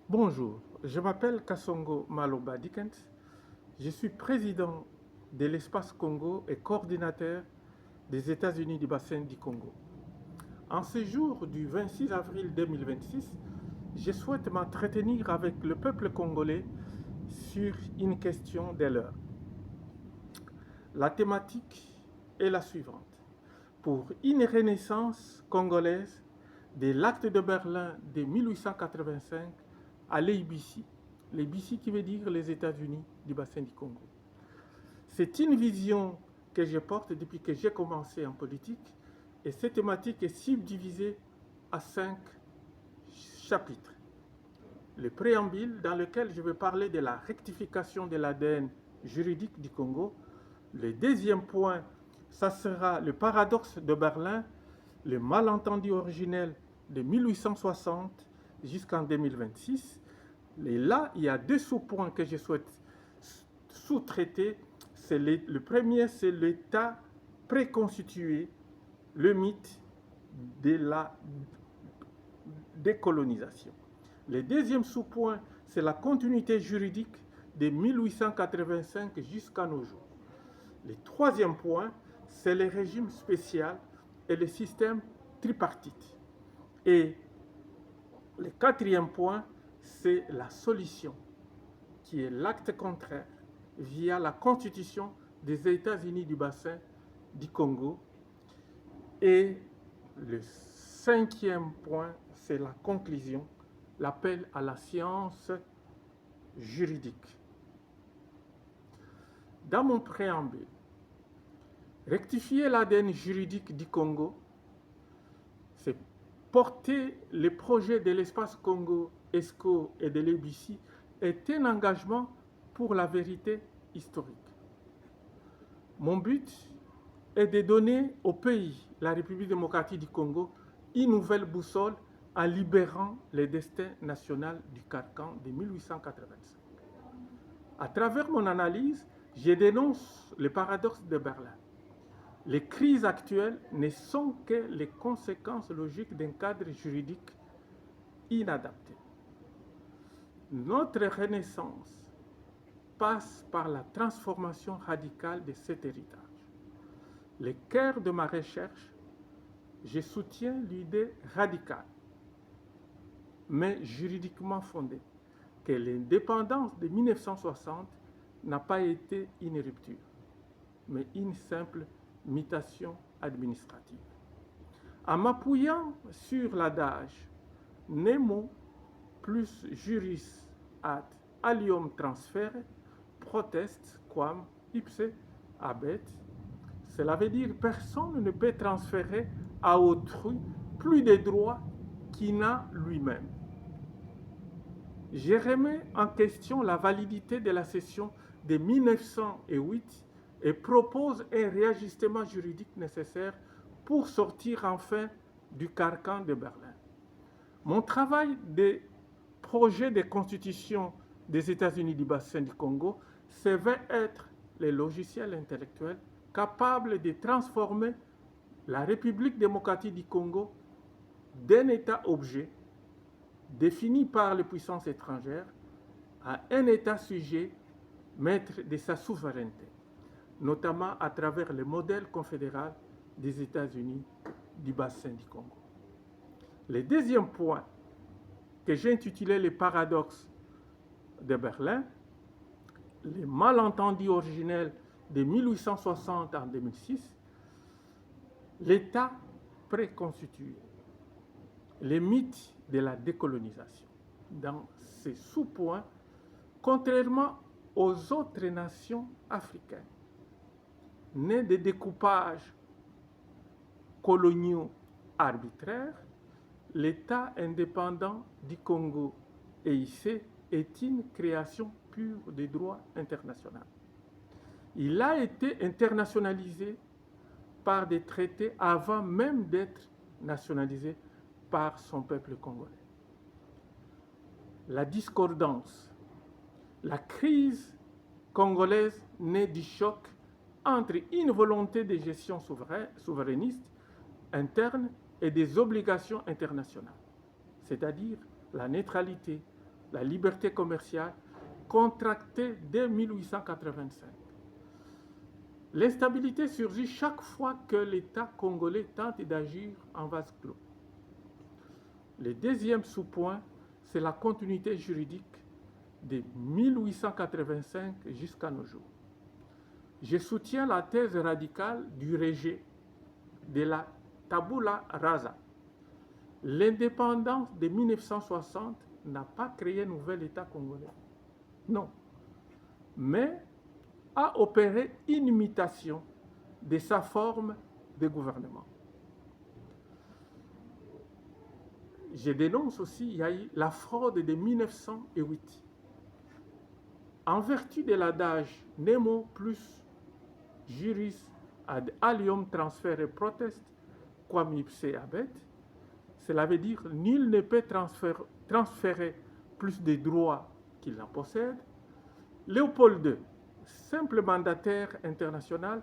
Bonjour, je m'appelle Kassongo Maloba Dickens. Je suis président de l'Espace Congo et coordinateur des États-Unis du bassin du Congo. En ce jour du 26 avril 2026, je souhaite m'entretenir avec le peuple congolais sur une question de l'heure. La thématique est la suivante. Pour une renaissance congolaise de l'acte de Berlin de 1885 à l'ABC, l'ABC qui veut dire les États-Unis du bassin du Congo. C'est une vision que je porte depuis que j'ai commencé en politique et cette thématique est subdivisée à 5 chapitres. Le préambule dans lequel je vais parler de la rectification de l'ADN juridique du Congo. Le deuxième point, ça sera le paradoxe de Berlin, le malentendu originel de 1860 jusqu'en 2026. Et là, il y a deux sous-points que je souhaite sous-traiter. Le premier, c'est l'État préconstitué, le mythe de la décolonisation. Le deuxième sous-point, c'est la continuité juridique de 1885 jusqu'à nos jours. Le troisième point, c'est le régime spécial et le système tripartite. Et le quatrième point, c'est la solution, qui est l'acte contraire via la constitution des États-Unis du bassin du Congo. Et le cinquième point, c'est la conclusion, l'appel à la science juridique. Dans mon préambule, rectifier l'ADN juridique du Congo, c'est porter les projets de l'espace Congo, ESCO et de l'EBC est un engagement pour la vérité historique. Mon but est de donner au pays, la République démocratique du Congo, une nouvelle boussole en libérant le destin national du carcan de 1885. À travers mon analyse, je dénonce le paradoxe de Berlin. Les crises actuelles ne sont que les conséquences logiques d'un cadre juridique inadapté. Notre renaissance passe par la transformation radicale de cet héritage. Le cœur de ma recherche, je soutiens l'idée radicale, mais juridiquement fondée, que l'indépendance de 1960 n'a pas été une rupture, mais une simple mutation administrative. En m'appuyant sur l'adage Nemo plus juris ad alium transfere, protest quam ipse habet, cela veut dire personne ne peut transférer à autrui plus de droits qu'il n'a lui-même. Je remets en question la validité de la cession de 1908 et propose un réajustement juridique nécessaire pour sortir enfin du carcan de Berlin. Mon travail de projet de constitution des États-Unis du bassin du Congo se veut être le logiciel intellectuel capable de transformer la République démocratique du Congo d'un État-objet défini par les puissances étrangères à un État sujet maître de sa souveraineté, notamment à travers le modèle confédéral des États-Unis du bassin du Congo. Le deuxième point que j'ai intitulé le paradoxe de Berlin, les malentendus originels de 1860 en 2006, l'État préconstitué, les mythes de la décolonisation. Dans ces sous-points, contrairement aux autres nations africaines, nées de découpages coloniaux arbitraires, l'État indépendant du Congo EIC est une création pure du droit international. Il a été internationalisé par des traités avant même d'être nationalisé par son peuple congolais. La discordance, la crise congolaise naît du choc entre une volonté de gestion souverainiste interne et des obligations internationales, c'est-à-dire la neutralité, la liberté commerciale, contractée dès 1885. L'instabilité surgit chaque fois que l'État congolais tente d'agir en vase clos. Le deuxième sous-point, c'est la continuité juridique de 1885 jusqu'à nos jours. Je soutiens la thèse radicale du rejet de la tabula rasa. L'indépendance de 1960 n'a pas créé un nouvel État congolais. Non. Mais a opéré une imitation de sa forme de gouvernement. Je dénonce aussi, il y a eu la fraude de 1908. En vertu de l'adage Nemo plus juris ad alium transfere protest, quam ipse habet, cela veut dire nul ne peut transférer plus de droits qu'il n'en possède. Léopold II, simple mandataire international,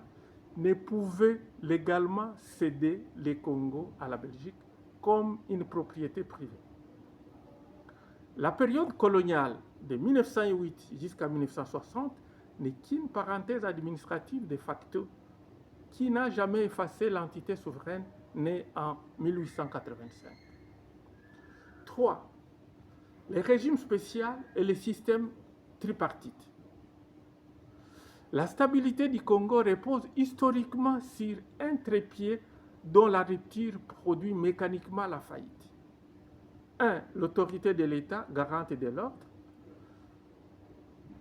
ne pouvait légalement céder les Congo à la Belgique comme une propriété privée. La période coloniale de 1908 jusqu'à 1960 n'est qu'une parenthèse administrative de facto qui n'a jamais effacé l'entité souveraine née en 1885. 3. Les régimes spéciaux et les systèmes tripartites. La stabilité du Congo repose historiquement sur un trépied dont la rupture produit mécaniquement la faillite. 1. L'autorité de l'État, garante de l'ordre.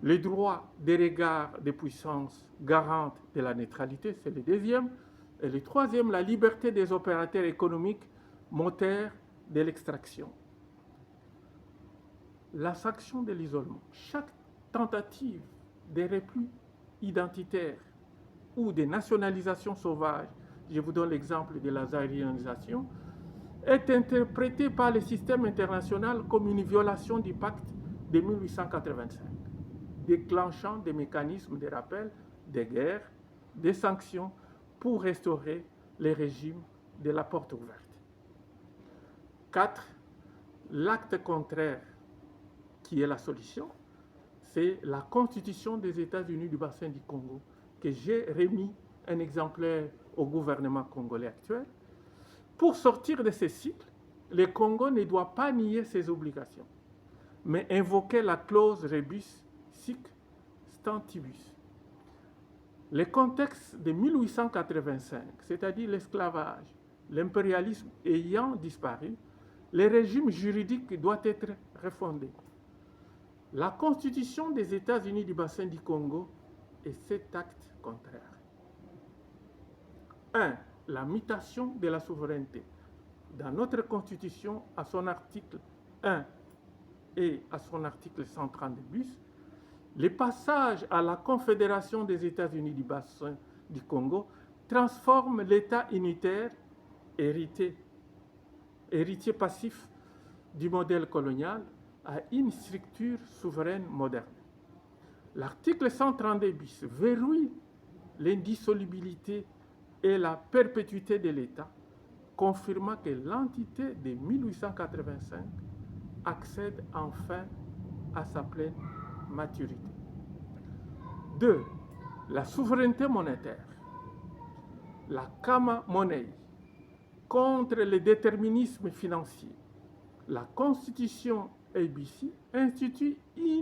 Le droit des regards des puissances, garante de la neutralité, c'est le deuxième. Et le troisième, la liberté des opérateurs économiques, moteur de l'extraction. La sanction de l'isolement. Chaque tentative de repli identitaire ou de nationalisation sauvage, je vous donne l'exemple de la zaïrianisation, est interprétée par le système international comme une violation du pacte de 1885, déclenchant des mécanismes de rappel, des guerres, des sanctions pour restaurer les régimes de la porte ouverte. 4. L'acte contraire, qui est la solution, c'est la Constitution des États-Unis du bassin du Congo, que j'ai remis un exemplaire au gouvernement congolais actuel. Pour sortir de ce cycle, le Congo ne doit pas nier ses obligations, mais invoquer la clause rebus sic stantibus. Le contexte de 1885, c'est-à-dire l'esclavage, l'impérialisme ayant disparu, le régime juridique doit être refondé. La Constitution des États-Unis du bassin du Congo est cet acte contraire. 1. La mutation de la souveraineté. Dans notre Constitution, à son article 1 et à son article 132 bis, le passage à la Confédération des États-Unis du bassin du Congo transforme l'État unitaire, héritier passif du modèle colonial, à une structure souveraine moderne. L'article 132 bis verrouille l'indissolubilité et la perpétuité de l'État, confirmant que l'entité de 1885 accède enfin à sa pleine maturité. 2. La souveraineté monétaire. La Kama Monnaie contre le déterminisme financier. La Constitution ABC institue une